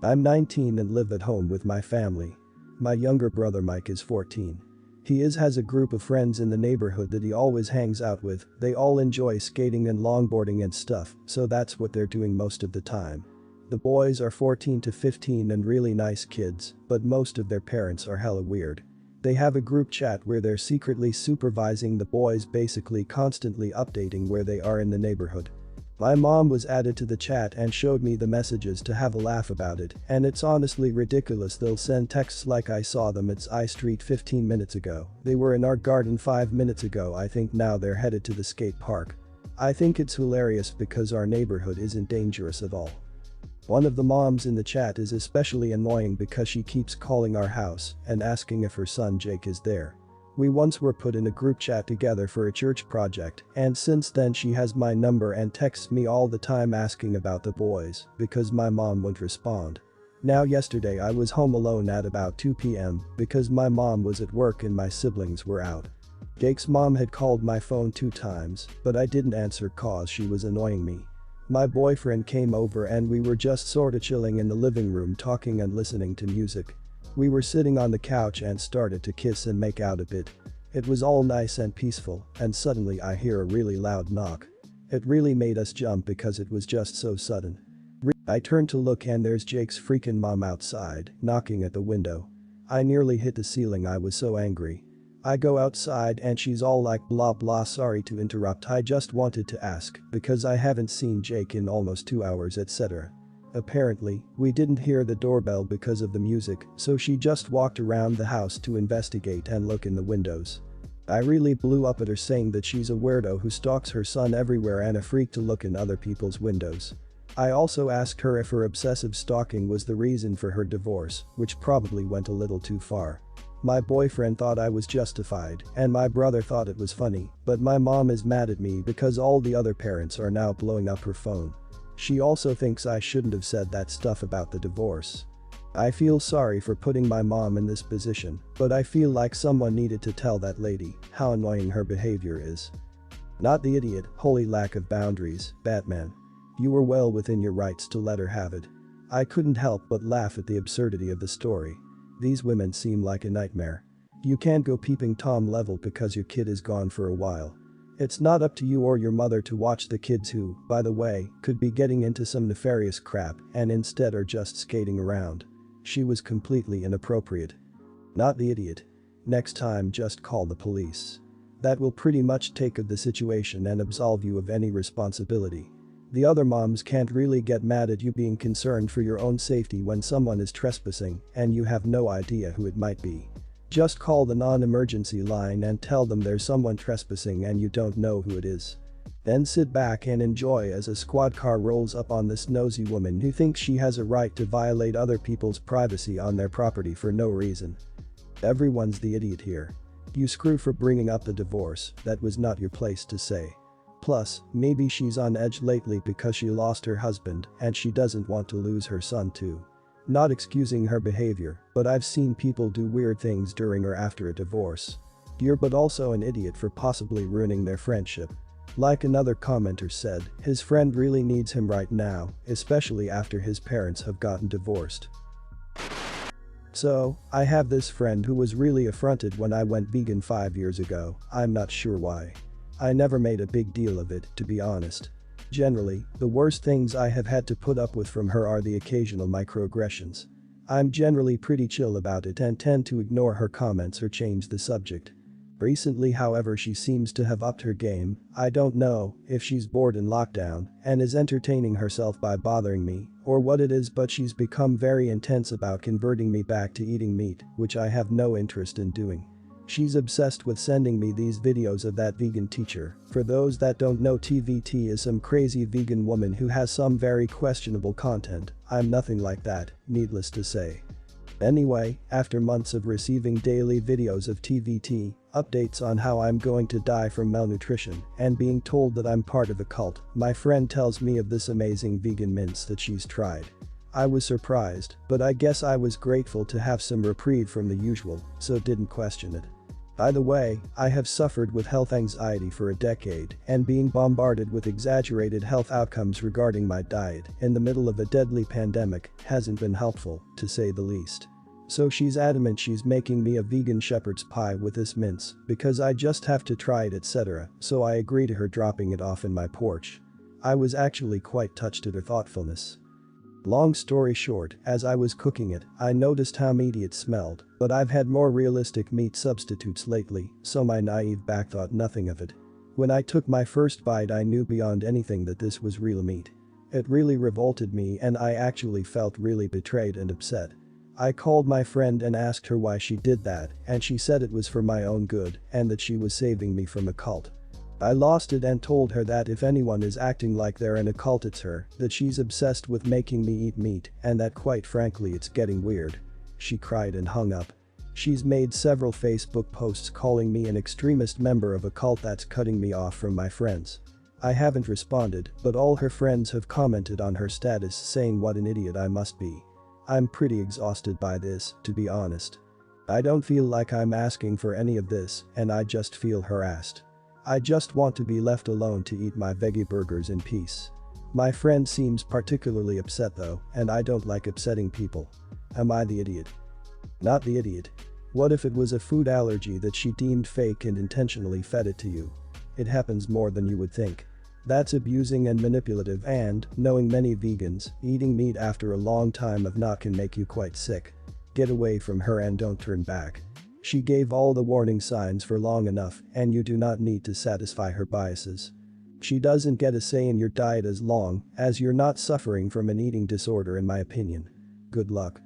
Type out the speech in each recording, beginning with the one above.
I'm 19 and live at home with my family. My younger brother Mike is 14. Has a group of friends in the neighborhood that he always hangs out with. They all enjoy skating and longboarding and stuff, so that's what they're doing most of the time. The boys are 14 to 15 and really nice kids, but most of their parents are hella weird. They have a group chat where they're secretly supervising the boys, basically constantly updating where they are in the neighborhood. My mom was added to the chat and showed me the messages to have a laugh about it, and it's honestly ridiculous. They'll send texts like, "I saw them at I Street 15 minutes ago. They were in our garden 5 minutes ago. I think now they're headed to the skate park." I think it's hilarious because our neighborhood isn't dangerous at all. One of the moms in the chat is especially annoying because she keeps calling our house and asking if her son Jake is there. We once were put in a group chat together for a church project, and since then she has my number and texts me all the time asking about the boys because my mom won't respond. Now yesterday I was home alone at about 2 p.m. because my mom was at work and my siblings were out. Jake's mom had called my phone 2 times, but I didn't answer cause she was annoying me. My boyfriend came over and we were just sorta chilling in the living room talking and listening to music. We were sitting on the couch and started to kiss and make out a bit. It was all nice and peaceful, and suddenly I hear a really loud knock. It really made us jump because it was just so sudden. I turned to look and there's Jake's freaking mom outside, knocking at the window. I nearly hit the ceiling, I was so angry. I go outside and she's all like, "Blah blah, sorry to interrupt, I just wanted to ask because I haven't seen Jake in almost 2 hours, etc." Apparently, we didn't hear the doorbell because of the music, so she just walked around the house to investigate and look in the windows. I really blew up at her saying that she's a weirdo who stalks her son everywhere and a freak to look in other people's windows. I also asked her if her obsessive stalking was the reason for her divorce, which probably went a little too far. My boyfriend thought I was justified, and my brother thought it was funny, but my mom is mad at me because all the other parents are now blowing up her phone. She also thinks I shouldn't have said that stuff about the divorce. I feel sorry for putting my mom in this position, but I feel like someone needed to tell that lady how annoying her behavior is. Not the idiot, holy lack of boundaries, Batman. You were well within your rights to let her have it. I couldn't help but laugh at the absurdity of the story. These women seem like a nightmare. You can't go peeping Tom level because your kid is gone for a while. It's not up to you or your mother to watch the kids who, by the way, could be getting into some nefarious crap and instead are just skating around. She was completely inappropriate. Not the idiot. Next time just call the police. That will pretty much take of the situation and absolve you of any responsibility. The other moms can't really get mad at you being concerned for your own safety when someone is trespassing and you have no idea who it might be. Just call the non-emergency line and tell them there's someone trespassing and you don't know who it is. Then sit back and enjoy as a squad car rolls up on this nosy woman who thinks she has a right to violate other people's privacy on their property for no reason. Everyone's the idiot here. You screw for bringing up the divorce, that was not your place to say. Plus, maybe she's on edge lately because she lost her husband and she doesn't want to lose her son too. Not excusing her behavior, but I've seen people do weird things during or after a divorce. You're but also an idiot for possibly ruining their friendship. Like another commenter said, his friend really needs him right now, especially after his parents have gotten divorced. So, I have this friend who was really affronted when I went vegan 5 years ago. I'm not sure why. I never made a big deal of it, to be honest. Generally, the worst things I have had to put up with from her are the occasional microaggressions. I'm generally pretty chill about it and tend to ignore her comments or change the subject. Recently, however, she seems to have upped her game. I don't know if she's bored in lockdown and is entertaining herself by bothering me or what it is, but she's become very intense about converting me back to eating meat, which I have no interest in doing. She's obsessed with sending me these videos of that vegan teacher. For those that don't know, TVT is some crazy vegan woman who has some very questionable content. I'm nothing like that, needless to say. Anyway, after months of receiving daily videos of TVT, updates on how I'm going to die from malnutrition, and being told that I'm part of a cult, my friend tells me of this amazing vegan mince that she's tried. I was surprised, but I guess I was grateful to have some reprieve from the usual, so didn't question it. By the way, I have suffered with health anxiety for a decade, and being bombarded with exaggerated health outcomes regarding my diet in the middle of a deadly pandemic hasn't been helpful, to say the least. So she's adamant she's making me a vegan shepherd's pie with this mince because I just have to try it, etc., so I agree to her dropping it off in my porch. I was actually quite touched at her thoughtfulness. Long story short, as I was cooking it, I noticed how meaty it smelled, but I've had more realistic meat substitutes lately, so my naive back thought nothing of it. When I took my first bite, I knew beyond anything that this was real meat. It really revolted me and I actually felt really betrayed and upset. I called my friend and asked her why she did that, and she said it was for my own good and that she was saving me from a cult. I lost it and told her that if anyone is acting like they're in a cult, it's her, that she's obsessed with making me eat meat, and that quite frankly it's getting weird. She cried and hung up. She's made several Facebook posts calling me an extremist member of a cult that's cutting me off from my friends. I haven't responded, but all her friends have commented on her status saying what an idiot I must be. I'm pretty exhausted by this, to be honest. I don't feel like I'm asking for any of this, and I just feel harassed. I just want to be left alone to eat my veggie burgers in peace. My friend seems particularly upset though, and I don't like upsetting people. Am I the idiot? Not the idiot. What if it was a food allergy that she deemed fake and intentionally fed it to you? It happens more than you would think. That's abusing and manipulative, and, knowing many vegans, eating meat after a long time of not can make you quite sick. Get away from her and don't turn back. She gave all the warning signs for long enough, and you do not need to satisfy her biases. She doesn't get a say in your diet as long as you're not suffering from an eating disorder, in my opinion. Good luck.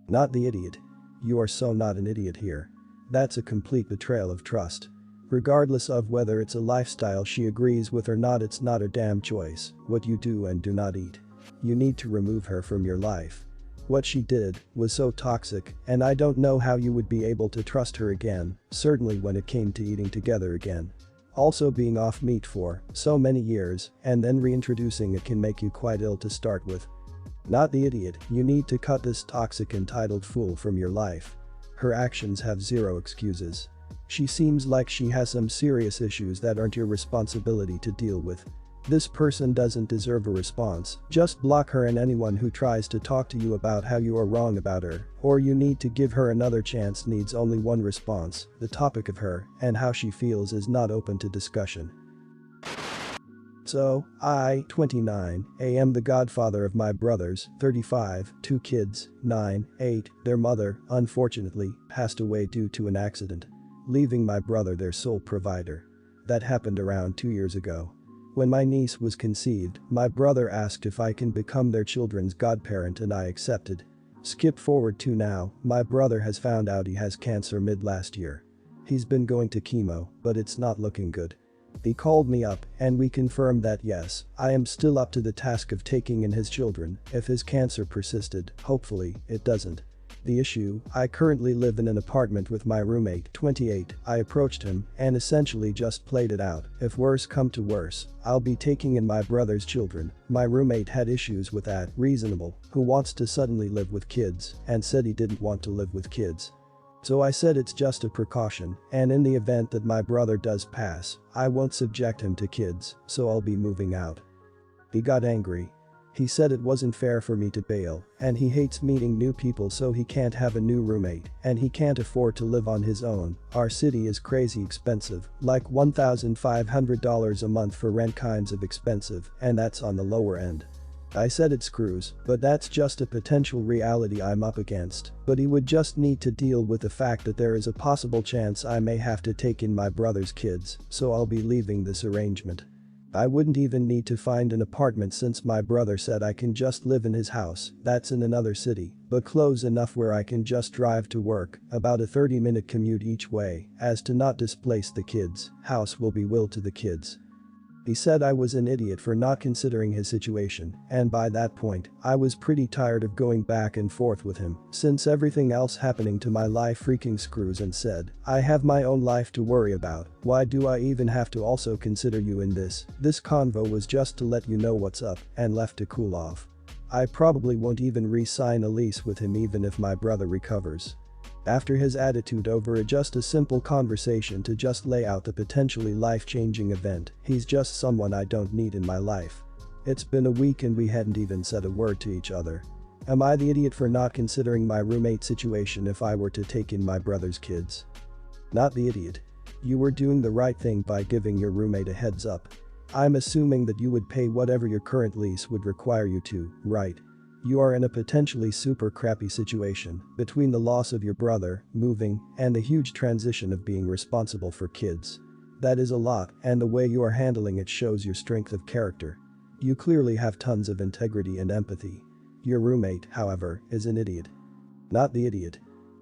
Not the idiot. You are so not an idiot here. That's a complete betrayal of trust. Regardless of whether it's a lifestyle she agrees with or not, it's not her damn choice what you do and do not eat. You need to remove her from your life. What she did was so toxic, and I don't know how you would be able to trust her again, certainly when it came to eating together again. Also, being off meat for so many years and then reintroducing it can make you quite ill to start with. Not the idiot, you need to cut this toxic entitled fool from your life. Her actions have zero excuses. She seems like she has some serious issues that aren't your responsibility to deal with. This person doesn't deserve a response. Just block her and anyone who tries to talk to you about how you are wrong about her, or you need to give her another chance. Needs only one response. The topic of her and how she feels is not open to discussion. So, I, 29, am the godfather of my brothers, 35, 2 kids, 9, 8, their mother, unfortunately, passed away due to an accident, leaving my brother their sole provider. That happened around 2 years ago. When my niece was conceived, my brother asked if I can become their children's godparent and I accepted. Skip forward to now, my brother has found out he has cancer mid last year. He's been going to chemo, but it's not looking good. He called me up and we confirmed that yes, I am still up to the task of taking in his children if his cancer persisted. Hopefully, it doesn't. The issue, I currently live in an apartment with my roommate, 28. I approached him and essentially just played it out. If worse come to worse, I'll be taking in my brother's children. My roommate had issues with that, reasonable, who wants to suddenly live with kids, and said he didn't want to live with kids. So I said it's just a precaution, and in the event that my brother does pass, I won't subject him to kids, so I'll be moving out. He got angry. He said it wasn't fair for me to bail, and he hates meeting new people, so he can't have a new roommate, and he can't afford to live on his own. Our city is crazy expensive, like $1,500 a month for rent, kinds of expensive, and that's on the lower end. I said it screws, but that's just a potential reality I'm up against, but he would just need to deal with the fact that there is a possible chance I may have to take in my brother's kids, so I'll be leaving this arrangement. I wouldn't even need to find an apartment since my brother said I can just live in his house, that's in another city, but close enough where I can just drive to work, about a 30-minute commute each way, as to not displace the kids. House will be will to the kids. He said I was an idiot for not considering his situation, and by that point, I was pretty tired of going back and forth with him, since everything else happening to my life freaking screws, and said, I have my own life to worry about, why do I even have to also consider you in this? This convo was just to let you know what's up, and left to cool off. I probably won't even re-sign a lease with him even if my brother recovers. After his attitude over just a simple conversation to just lay out the potentially life-changing event, he's just someone I don't need in my life. It's been a week and we hadn't even said a word to each other. Am I the idiot for not considering my roommate situation if I were to take in my brother's kids? Not the idiot. You were doing the right thing by giving your roommate a heads up. I'm assuming that you would pay whatever your current lease would require you to, right? You are in a potentially super crappy situation between the loss of your brother, moving, and the huge transition of being responsible for kids. That is a lot, and the way you are handling it shows your strength of character. You clearly have tons of integrity and empathy. Your roommate, however, is an idiot. Not the idiot.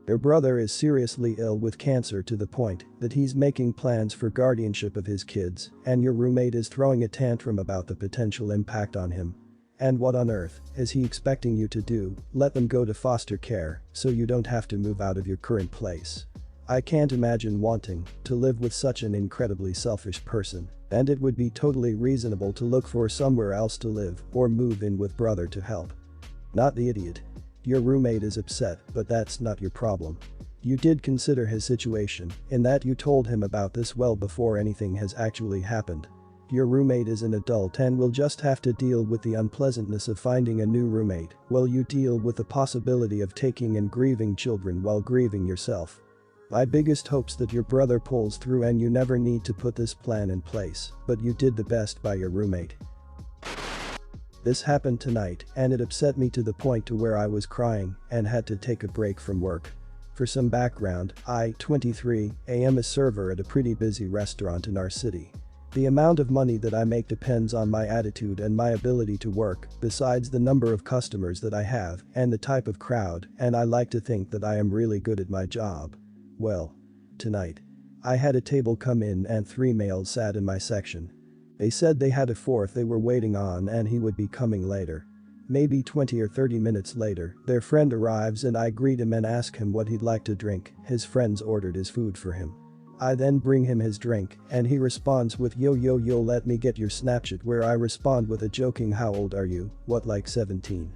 Your brother is seriously ill with cancer to the point that he's making plans for guardianship of his kids, and your roommate is throwing a tantrum about the potential impact on him. And what on earth is he expecting you to do? Let them go to foster care so you don't have to move out of your current place? I can't imagine wanting to live with such an incredibly selfish person, and it would be totally reasonable to look for somewhere else to live or move in with brother to help. Not the idiot. Your roommate is upset, but that's not your problem. You did consider his situation in that you told him about this well before anything has actually happened. Your roommate is an adult and will just have to deal with the unpleasantness of finding a new roommate while you deal with the possibility of taking and grieving children while grieving yourself. My biggest hopes that your brother pulls through and you never need to put this plan in place, but you did the best by your roommate. This happened tonight and it upset me to the point to where I was crying and had to take a break from work. For some background, I, 23, am a server at a pretty busy restaurant in our city. The amount of money that I make depends on my attitude and my ability to work, besides the number of customers that I have and the type of crowd, and I like to think that I am really good at my job. Well, tonight, I had a table come in and 3 males sat in my section. They said they had a fourth they were waiting on and he would be coming later. Maybe 20 or 30 minutes later, their friend arrives and I greet him and ask him what he'd like to drink. His friends ordered his food for him. I then bring him his drink and he responds with yo yo yo let me get your Snapchat, where I respond with a joking how old are you, what, like 17?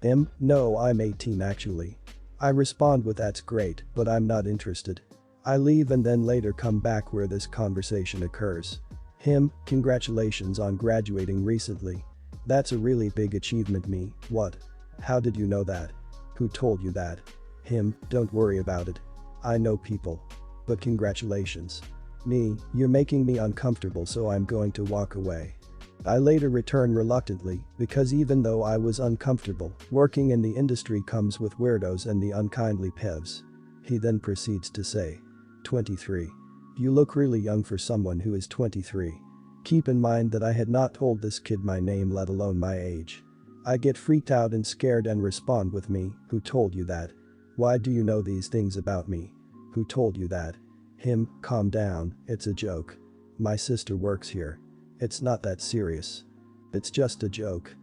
Him, no, I'm 18 actually. I respond with that's great, but I'm not interested. I leave and then later come back where this conversation occurs. Him, congratulations on graduating recently. That's a really big achievement. Me, what? How did you know that? Who told you that? Him, don't worry about it. I know people. But congratulations. Me, you're making me uncomfortable, so I'm going to walk away. I later return reluctantly because even though I was uncomfortable, working in the industry comes with weirdos and the unkindly pevs. He then proceeds to say, 23. You look really young for someone who is 23. Keep in mind that I had not told this kid my name, let alone my age. I get freaked out and scared and respond with me, who told you that? Why do you know these things about me? Who told you that? Him, calm down, it's a joke. My sister works here. It's not that serious. It's just a joke.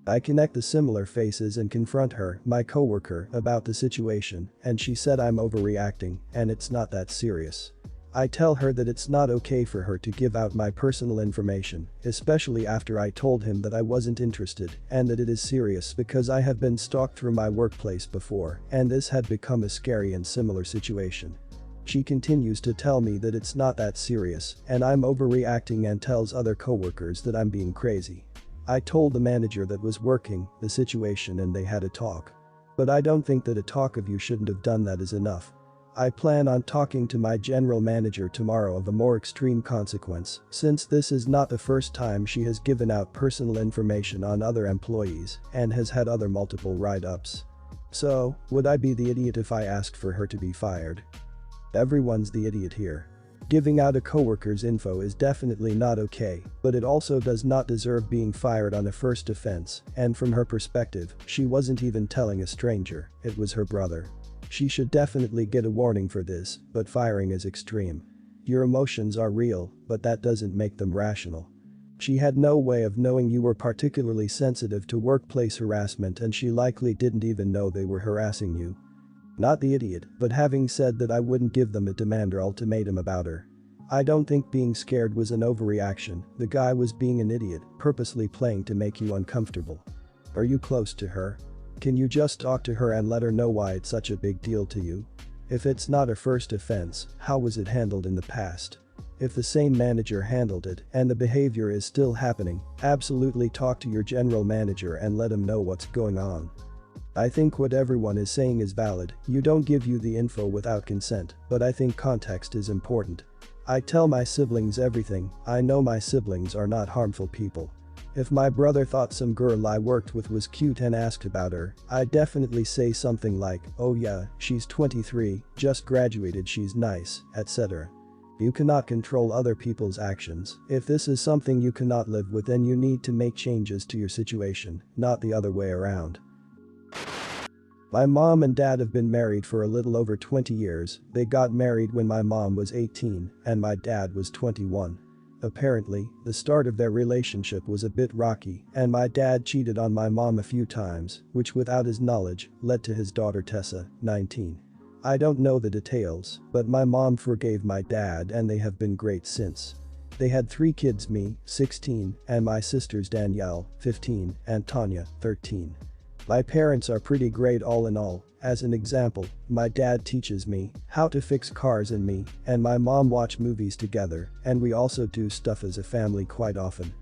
I connect the similar faces and confront her, my coworker, about the situation, and she said I'm overreacting and it's not that serious. I tell her that it's not okay for her to give out my personal information, especially after I told him that I wasn't interested and that it is serious because I have been stalked through my workplace before and this had become a scary and similar situation. She continues to tell me that it's not that serious and I'm overreacting and tells other coworkers that I'm being crazy. I told the manager that was working the situation and they had a talk. But I don't think that a talk of you shouldn't have done that is enough. I plan on talking to my general manager tomorrow of a more extreme consequence, since this is not the first time she has given out personal information on other employees and has had other multiple write-ups. So, would I be the idiot if I asked for her to be fired? Everyone's the idiot here. Giving out a coworker's info is definitely not okay, but it also does not deserve being fired on a first offense, and from her perspective, she wasn't even telling a stranger, it was her brother. She should definitely get a warning for this, but firing is extreme. Your emotions are real, but that doesn't make them rational. She had no way of knowing you were particularly sensitive to workplace harassment and she likely didn't even know they were harassing you. Not the idiot, but having said that I wouldn't give them a demand or ultimatum about her. I don't think being scared was an overreaction, the guy was being an idiot, purposely playing to make you uncomfortable. Are you close to her? Can you just talk to her and let her know why it's such a big deal to you? If it's not a first offense, how was it handled in the past? If the same manager handled it and the behavior is still happening, absolutely talk to your general manager and let him know what's going on. I think what everyone is saying is valid, you don't give you the info without consent, but I think context is important. I tell my siblings everything, I know my siblings are not harmful people. If my brother thought some girl I worked with was cute and asked about her, I'd definitely say something like, oh yeah, she's 23, just graduated, she's nice, etc. You cannot control other people's actions. If this is something you cannot live with, then you need to make changes to your situation, not the other way around. My mom and dad have been married for a little over 20 years. They got married when my mom was 18 and my dad was 21. Apparently, the start of their relationship was a bit rocky and my dad cheated on my mom a few times, which without his knowledge led to his daughter Tessa, 19. I don't know the details, but my mom forgave my dad and they have been great since. They had 3 kids, me, 16, and my sisters Danielle, 15, and Tanya, 13. My parents are pretty great all in all. As an example, my dad teaches me how to fix cars and me and my mom watch movies together, and we also do stuff as a family quite often.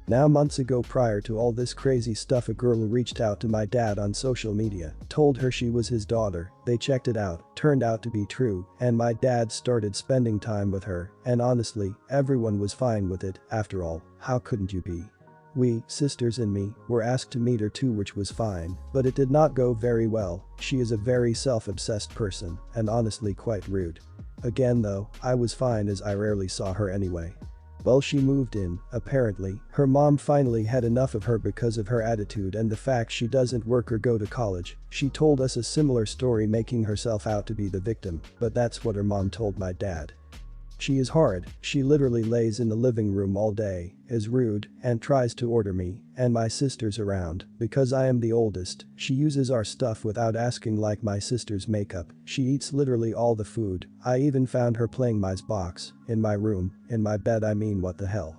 Now months ago, prior to all this crazy stuff, a girl reached out to my dad on social media, told her she was his daughter, they checked it out, turned out to be true, and my dad started spending time with her, and honestly, everyone was fine with it. After all, how couldn't you be? We, sisters and me, were asked to meet her too, which was fine, but it did not go very well. She is a very self-obsessed person, and honestly quite rude. Again though, I was fine as I rarely saw her anyway. Well, she moved in, apparently, her mom finally had enough of her because of her attitude and the fact she doesn't work or go to college. She told us a similar story, making herself out to be the victim, but that's what her mom told my dad. She is hard, she literally lays in the living room all day, is rude, and tries to order me and my sisters around. Because I am the oldest, she uses our stuff without asking, like my sister's makeup. She eats literally all the food. I even found her playing my Xbox in my room, in my bed. I mean, what the hell?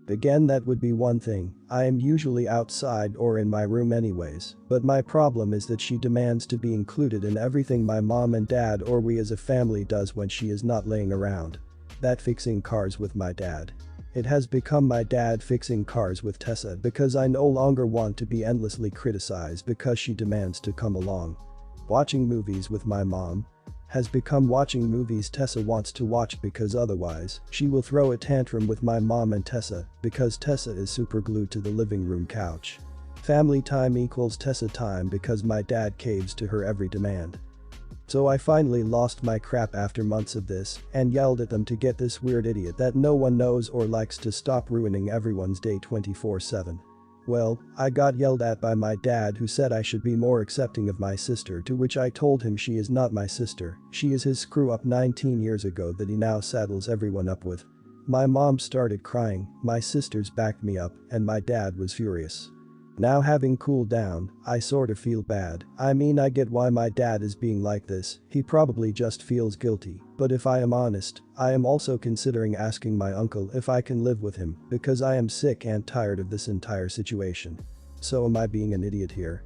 Again, that would be one thing, I am usually outside or in my room anyways, but my problem is that she demands to be included in everything my mom and dad or we as a family does when she is not laying around. That fixing cars with my dad. It has become my dad fixing cars with Tessa because I no longer want to be endlessly criticized because she demands to come along. Watching movies with my mom has become watching movies Tessa wants to watch because otherwise she will throw a tantrum with my mom and Tessa because Tessa is super glued to the living room couch. Family time equals Tessa time because my dad caves to her every demand. So I finally lost my crap after months of this and yelled at them to get this weird idiot that no one knows or likes to stop ruining everyone's day 24/7. Well, I got yelled at by my dad, who said I should be more accepting of my sister, to which I told him she is not my sister, she is his screw-up 19 years ago that he now saddles everyone up with. My mom started crying, my sisters backed me up, and my dad was furious. Now, having cooled down, I sort of feel bad. I mean, I get why my dad is being like this, he probably just feels guilty, but if I am honest, I am also considering asking my uncle if I can live with him because I am sick and tired of this entire situation. So am I being an idiot here?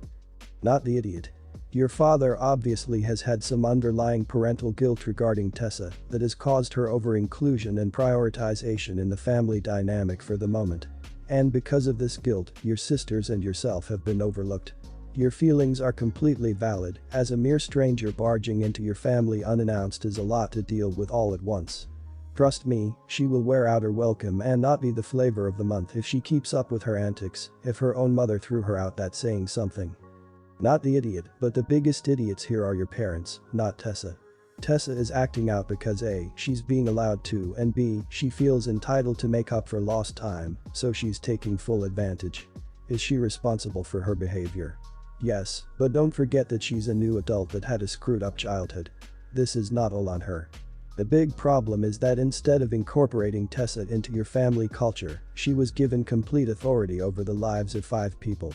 Not the idiot. Your father obviously has had some underlying parental guilt regarding Tessa that has caused her over-inclusion and prioritization in the family dynamic for the moment. And because of this guilt, your sisters and yourself have been overlooked. Your feelings are completely valid, as a mere stranger barging into your family unannounced is a lot to deal with all at once. Trust me, she will wear out her welcome and not be the flavor of the month if she keeps up with her antics. If her own mother threw her out, that's saying something. Not the idiot, but the biggest idiots here are your parents, not Tessa. Tessa is acting out because A, she's being allowed to, and B, she feels entitled to make up for lost time, so she's taking full advantage. Is she responsible for her behavior? Yes, but don't forget that she's a new adult that had a screwed up childhood. This is not all on her. The big problem is that instead of incorporating Tessa into your family culture, she was given complete authority over the lives of 5 people.